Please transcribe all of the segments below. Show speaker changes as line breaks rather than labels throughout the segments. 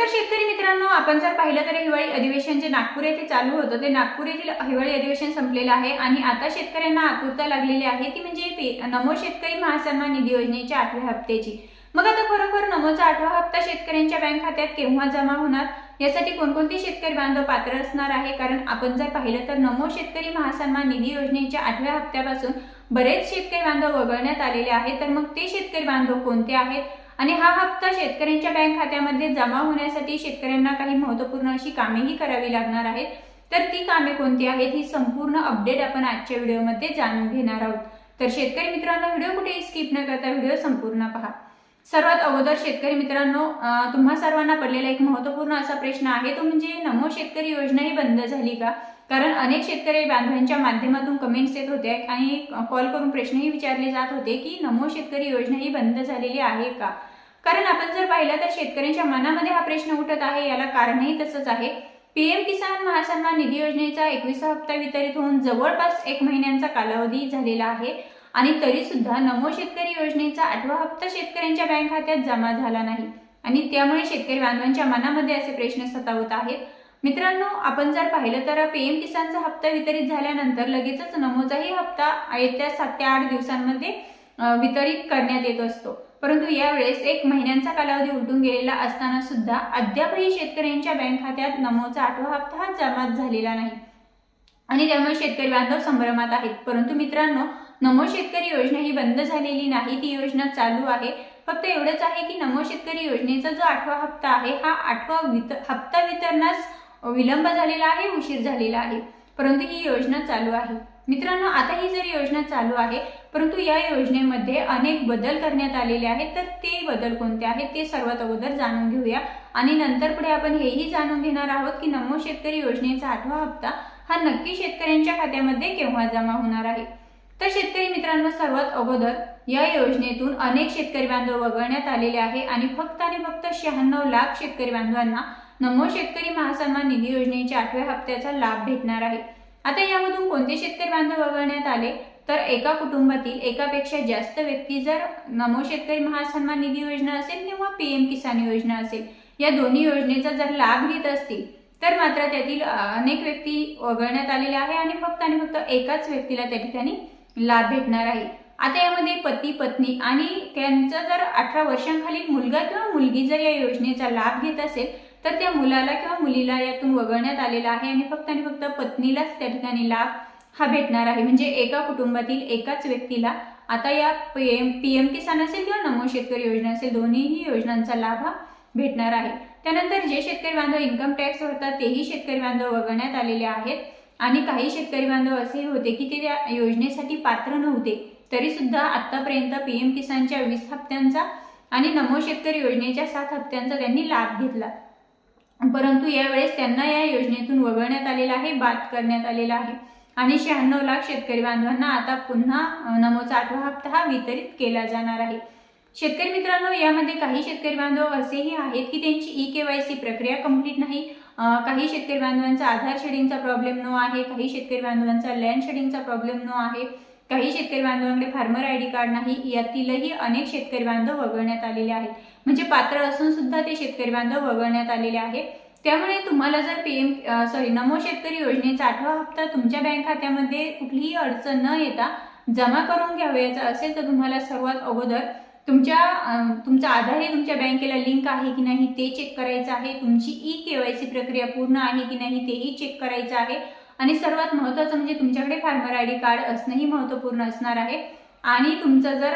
नमस्कार शेतकरी मित्रांनो, आपण जर पाहिलं तर हिवाळी अधिवेशन जे नागपूर येथे चालू होतं ते नागपूर येथील हिवाळी अधिवेशन संपलेलं आहे आणि आता शेतकऱ्यांना आतुरता लागलेली आहे ती म्हणजे नमो शेतकरी महासन्मान निधी योजनेच्या 8व्या हप्त्याची। मग आता खरोखर नमोचा 8वा हप्ता शेतकऱ्यांच्या बँक खात्यात केव्हा जमा होणार, यासाठी कोणकोणते शेतकरी बांधव पात्र असणार आहे? कारण आपण जर पाहिलं तर नमो शेतकरी महासन्मान निधी योजनेच्या 8व्या हप्त्यापासून बरेच शेतकरी बांधव वगळण्यात आलेले आहेत। तर मग ते शेतकरी बांधव कोणते आहेत आणि हा हप्ता शेतकऱ्यांच्या बँक खात्यामध्ये जमा होण्यासाठी शेतकऱ्यांना काही महत्त्वपूर्ण अशी कामेही करावी लागणार आहेत। तर ती कामे कोणती आहेत ही संपूर्ण अपडेट आपण आजच्या व्हिडिओमध्ये जाणून घेणार आहोत। तर शेतकरी मित्रांनो, व्हिडिओ कुठेही स्किप न करता व्हिडिओ संपूर्ण पहा। सर्वात अगोदर शेतकरी मित्रांनो, तुम्हा सर्वांना पडलेला एक महत्त्वपूर्ण असा प्रश्न आहे, तो म्हणजे नमो शेतकरी योजना ही बंद झाली का? कारण अनेक शेतकरी बांधवांच्या माध्यमातून कमेंट्स येत होते आणि कॉल करून प्रश्नही विचारले जात होते की नमो शेतकरी योजना ही बंद झालेली आहे का? कारण आपण जर पाहिलं तर शेतकऱ्यांच्या मनामध्ये हा प्रश्न उठत आहे, याला कारणही तसंच आहे। पीएम किसान महासन्मान निधी योजनेचा 21वा हप्ता वितरित होऊन जवळपास 1 महिन्यांचा कालावधी झालेला आहे आणि तरी सुद्धा नमो शेतकरी योजनेचा 8वा हप्ता शेतकऱ्यांच्या बँक खात्यात जमा झाला नाही आणि त्यामुळे शेतकरी बांधवांच्या मनामध्ये असे प्रश्न सतावत आहेत। मित्रांनो, आपण जर पाहिलं तर पीएम किसानचा हप्ता वितरित झाल्यानंतर लगेचच नमोचाही हप्ता येत्या 7 ते 8 दिवसांमध्ये वितरित करण्यात येत असतो, परंतु यावेळेस 1 महिन्यांचा कालावधी उलटून गेलेला असताना सुद्धा अद्यापही शेतकऱ्यांच्या बँक खात्यात नमोचा 8वा हप्ता हा जमा झालेला नाही आणि त्यामुळे शेतकरी बांधव संभ्रमात आहेत। परंतु मित्रांनो, नमो शेतकरी योजना ही बंद झालेली नाही, ती योजना चालू आहे। फक्त एवढंच आहे की नमो शेतकरी योजनेचा जो 8वा हप्ता आहे हा 8वा हप्ता वितरणास विलंब झालेला आहे, उशीर झालेला आहे, परंतु ही योजना चालू आहे। मित्रांनो, आता ही जर योजना चालू आहे परंतु या योजनेमध्ये अनेक बदल करण्यात आलेले आहेत। तर ते बदल कोणते आहेत ते सर्वात अगोदर जाणून घेऊया आणि नंतर पुढे आपण हेही जाणून घेणार आहोत की नमो शेतकरी योजनेचा 8वा हप्ता हा नक्की शेतकऱ्यांच्या खात्यामध्ये केव्हा जमा होणार आहे। तर शेतकरी मित्रांनो, सर्वात अगोदर या योजनेतून अनेक शेतकरी बांधव वगळण्यात आलेले आहे आणि फक्त 96 लाख शेतकरी बांधवांना नमो शेतकरी महासन्मान निधी योजनेच्या 8व्या हप्त्याचा लाभ भेटणार आहे। आता यामधून कोणते शेतकरी बांधव वगळण्यात आले तर एका कुटुंबातील एकापेक्षा जास्त व्यक्ती जर नमो शेतकरी महासन्मान निधी योजना असेल किंवा पीएम किसान योजना असेल, या दोन्ही योजनेचा जर लाभ घेत असतील तर मात्र त्यातील अनेक व्यक्ती वगळण्यात आलेले आहे आणि फक्त एकाच व्यक्तीला त्या ठिकाणी लाभ भेटणार आहे। आता यामध्ये पती पत्नी आणि त्यांचा जर 18 वर्षांखालील मुलगा किंवा मुलगी जर या योजनेचा लाभ घेत असेल तर त्या मुलाला किंवा मुलीला यातून वगळण्यात आलेला आहे आणि फक्त पत्नीलाच त्या ठिकाणी लाभ हा भेटणार आहे। म्हणजे एका कुटुंबातील एकाच व्यक्तीला आता या पीएम किसान असेल किंवा नमो शेतकरी योजना असेल, दोन्हीही योजनांचा लाभ हा भेटणार आहे। त्यानंतर जे शेतकरी बांधव इन्कम टॅक्स भरतात तेही शेतकरी बांधव वगळण्यात आलेले आहेत आणि काही शेतकरी बांधव असेही होते की ते त्या योजनेसाठी पात्र नव्हते, तरी सुद्धा आतापर्यंत पीएम किसानच्या 20 हप्त्यांचा आणि नमो शेतकरी योजनेच्या 7 हप्त्यांचा त्यांनी लाभ घेतला, परंतु यावेळेस त्यांना या योजनेतून वगळण्यात आलेला आहे, बाद करण्यात आलेला आहे आणि 96 लाख शेतकरी बांधवांना आता पुन्हा नमोचा 8वा हप्ता हा वितरित केला जाणार आहे। शेतकरी मित्रांनो, यामध्ये काही शेतकरी बांधव असेही आहेत की त्यांची EKYC प्रक्रिया कंप्लीट नाही, काही शेतकरी बांधवांचा आधार शेडिंगचा प्रॉब्लेम नो आहे, काही शेतकरी बांधवांचा लँड शेडिंगचा प्रॉब्लेम नो आहे, काही शेतकरी बांधवांकडे फार्मर ID कार्ड नाही, यातीलही अनेक शेतकरी बांधव वगळण्यात आलेले आहेत। म्हणजे पात्र असून सुद्धा ते शेतकरी बांधव वगळण्यात आलेले आहेत। त्यामुळे तुम्हाला जर नमो शेतकरी योजनेचा 8वा हप्ता तुमच्या बँक खात्यामध्ये कुठलीही अडचण न येता जमा करून घ्यावयाचा असेल तर तुम्हाला सर्वात अगोदर तुमचा आधार हे तुमच्या बँकेला लिंक आहे की नाही ते चेक करायचं आहे, तुमची EKYC प्रक्रिया पूर्ण आहे की नाही तेही चेक करायचं आहे आणि सर्वात महत्त्वाचं म्हणजे तुमच्याकडे फार्मर ID कार्ड असणंही महत्त्वपूर्ण असणार आहे आणि तुमचा जर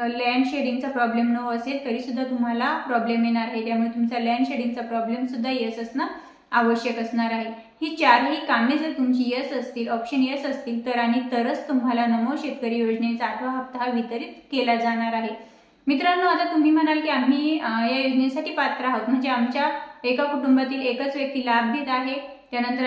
लँड शेडिंगचा प्रॉब्लेम नो असेल तरी सुद्धा तुम्हाला प्रॉब्लेम येणार आहे, त्यामुळे तुमचा लँड शेडिंगचा प्रॉब्लेम सुद्धा यस असणं आवश्यक असणार आहे। ही चारही कामे जर तुमची यस असतील, ऑप्शन यस असतील तरच तुम्हाला नमो शेतकरी योजनेचा 8वा हप्ता हा वितरित केला जाणार आहे। मित्रांनो, आता तुम्ही म्हणाल की आम्ही या योजनेसाठी पात्र आहोत, म्हणजे आमच्या एका कुटुंबातील एकच व्यक्ती लाभ घेत आहे, त्यानंतर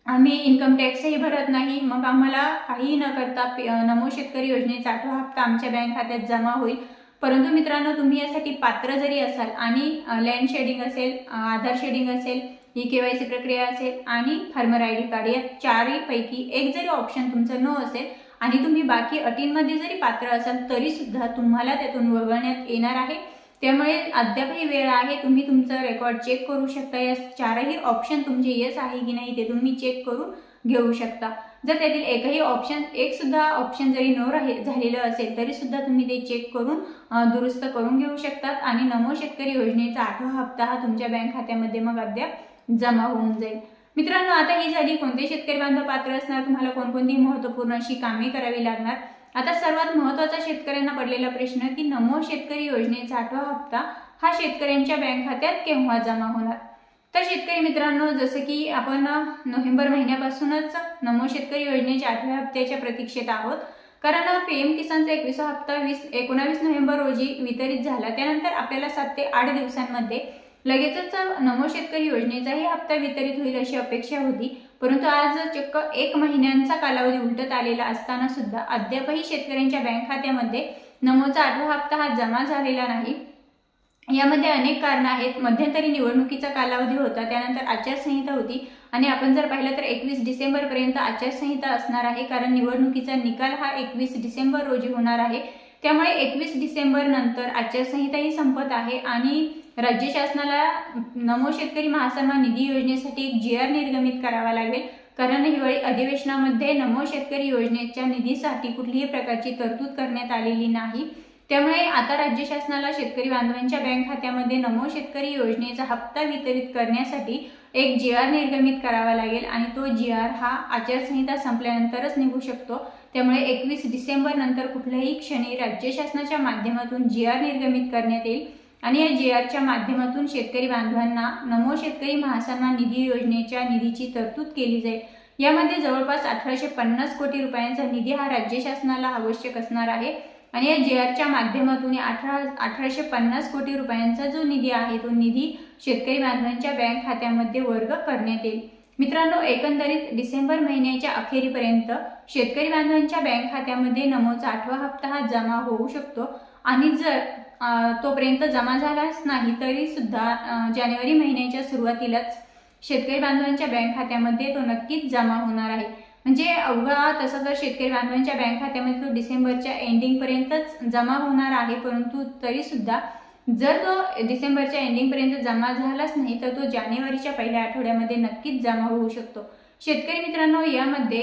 आम्ही इन्कम टॅक्सही भरत नाही, मग आम्हाला काही न करता नमो शेतकरी योजनेचा 8वा हप्ता आमच्या बँक खात्यात जमा होईल। परंतु मित्रांनो, तुम्ही यासाठी पात्र जरी असाल आणि लँड शेडिंग असेल, आधार शेडिंग असेल, EKYC प्रक्रिया असेल आणि फार्मर ID कार्ड या चारहीपैकी एक जरी ऑप्शन तुमचं नो असेल आणि तुम्ही बाकी अटींमध्ये जरी पात्र असाल तरी सुद्धा तुम्हाला त्यातून वगळण्यात येणार आहे त्यामुळे अद्यापही वेळ आहे, तुम्ही तुमचं रेकॉर्ड चेक करू शकता. या चारही ऑप्शन तुमचे येस आहे की नाही ते तुम्ही चेक करून घेऊ शकता. जर त्यातील एक सुद्धा ऑप्शन जरी नो झालेलं असेल तरी सुद्धा तुम्ही ते चेक करून दुरुस्त करून घेऊ शकतात आणि नमो शेतकरी योजनेचा 8वा हप्ता हा तुमच्या बँक खात्यामध्ये मग अद्याप जमा होऊन जाईल. मित्रांनो, आता ही झाली कोणते शेतकरी बांधव पात्र असणार, तुम्हाला कोणकोणती महत्त्वपूर्ण अशी कामे करावी लागणार. आता सर्वात महत्त्वाचा शेतकऱ्यांना पडलेला प्रश्न की नमो शेतकरी योजनेचा 8वा हप्ता हा शेतकऱ्यांच्या बँक खात्यात केव्हा जमा होणार. तर शेतकरी मित्रांनो, जसं की आपण नोव्हेंबर महिन्यापासूनच नमो शेतकरी योजनेच्या 8व्या हप्त्याच्या प्रतीक्षेत आहोत. कारण PM किसानचा 21वा हप्ता 19 नोव्हेंबर रोजी वितरित झाला. त्यानंतर आपल्याला 7 ते 8 दिवसांमध्ये लगेचच नमो शेतकरी योजनेचाही हप्ता वितरित होईल अशी अपेक्षा होती. परंतु आज चक्क 1 महिन्यांचा कालावधी उलटत आलेला असताना सुद्धा अद्यापही शेतकऱ्यांच्या बँक खात्यामध्ये नमोचा 8वा हप्ता हा जमा झालेला नाही. यामध्ये अनेक कारणं आहेत. मध्यंतरी निवडणुकीचा कालावधी होता, त्यानंतर आचारसंहिता होती आणि आपण जर पाहिलं तर 21 डिसेंबरपर्यंत आचारसंहिता असणार आहे. कारण निवडणुकीचा निकाल हा 21 डिसेंबर रोजी होणार आहे. त्यामुळे 21 डिसेंबर नंतर आचारसंहिताही संपत आहे आणि राज्य शासनाला नमो शेतकरी महासन्मान निधी योजनेसाठी एक GR निर्गमित करावा लागेल. कारण हिवाळी अधिवेशनामध्ये नमो शेतकरी योजनेच्या निधीसाठी कुठलीही प्रकारची तरतूद करण्यात आलेली नाही. त्यामुळे आता राज्य शासनाला शेतकरी बांधवांच्या बँक खात्यामध्ये नमो शेतकरी योजनेचा हप्ता वितरित करण्यासाठी एक GR निर्गमित करावा लागेल आणि तो GR हा आचारसंहिता संपल्यानंतरच निघू शकतो. त्यामुळे 21 डिसेंबर नंतर कुठल्याही क्षणी राज्य शासनाच्या माध्यमातून GR निर्गमित करण्यात येईल आणि या GRच्या माध्यमातून शेतकरी बांधवांना नमो शेतकरी महासन्मान निधी योजनेच्या निधीची तरतूद केली जाईल. यामध्ये जवळपास 1850 कोटी रुपयांचा निधी हा राज्य शासनाला आवश्यक असणार आहे आणि या GRच्या माध्यमातून 1850 कोटी रुपयांचा जो निधी आहे तो निधी शेतकरी बांधवांच्या बँक खात्यामध्ये वर्ग करण्यात येईल. मित्रांनो, एकंदरीत डिसेंबर महिन्याच्या अखेरीपर्यंत शेतकरी बांधवांच्या बँक खात्यामध्ये नमोचा 8वा हप्ता हा जमा होऊ शकतो आणि जर तोपर्यंत जमा झालाच नाही तरी सुद्धा जानेवारी महिन्याच्या सुरुवातीलाच शेतकरी बांधवांच्या बँक खात्यामध्ये तो नक्कीच जमा होणार आहे. म्हणजे अवघा तसा तर शेतकरी बांधवांच्या बँक खात्यामध्ये तो डिसेंबरच्या एंडिंगपर्यंतच जमा होणार आहे. परंतु तरी सुद्धा जर तो डिसेंबरच्या एंडिंगपर्यंत जमा झालाच नाही तर तो जानेवारीच्या पहिल्या आठवड्यामध्ये नक्कीच जमा होऊ शकतो. शेतकरी मित्रांनो, यामध्ये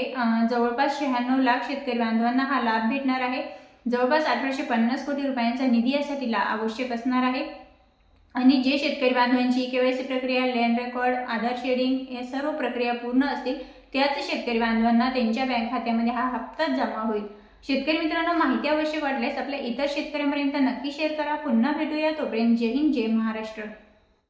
जवळपास 96 लाख शेतकरी बांधवांना हा लाभ भेटणार आहे. जवळपास 1850 कोटी रुपयांचा निधी यासाठी आवश्यक असणार आहे आणि जे शेतकरी बांधवांची KYC प्रक्रिया, लँड रेकॉर्ड, आधार शेडिंग या सर्व प्रक्रिया पूर्ण असतील त्याच शेतकरी बांधवांना त्यांच्या बँक खात्यामध्ये हा हप्ता जमा होईल. शेतकरी मित्रांनो, माहिती आवश्यक वाटल्यास आपल्या इतर शेतकऱ्यांपर्यंत नक्की शेअर करा. पुन्हा भेटूया, तोपर्यंत जय हिंद, जय महाराष्ट्र.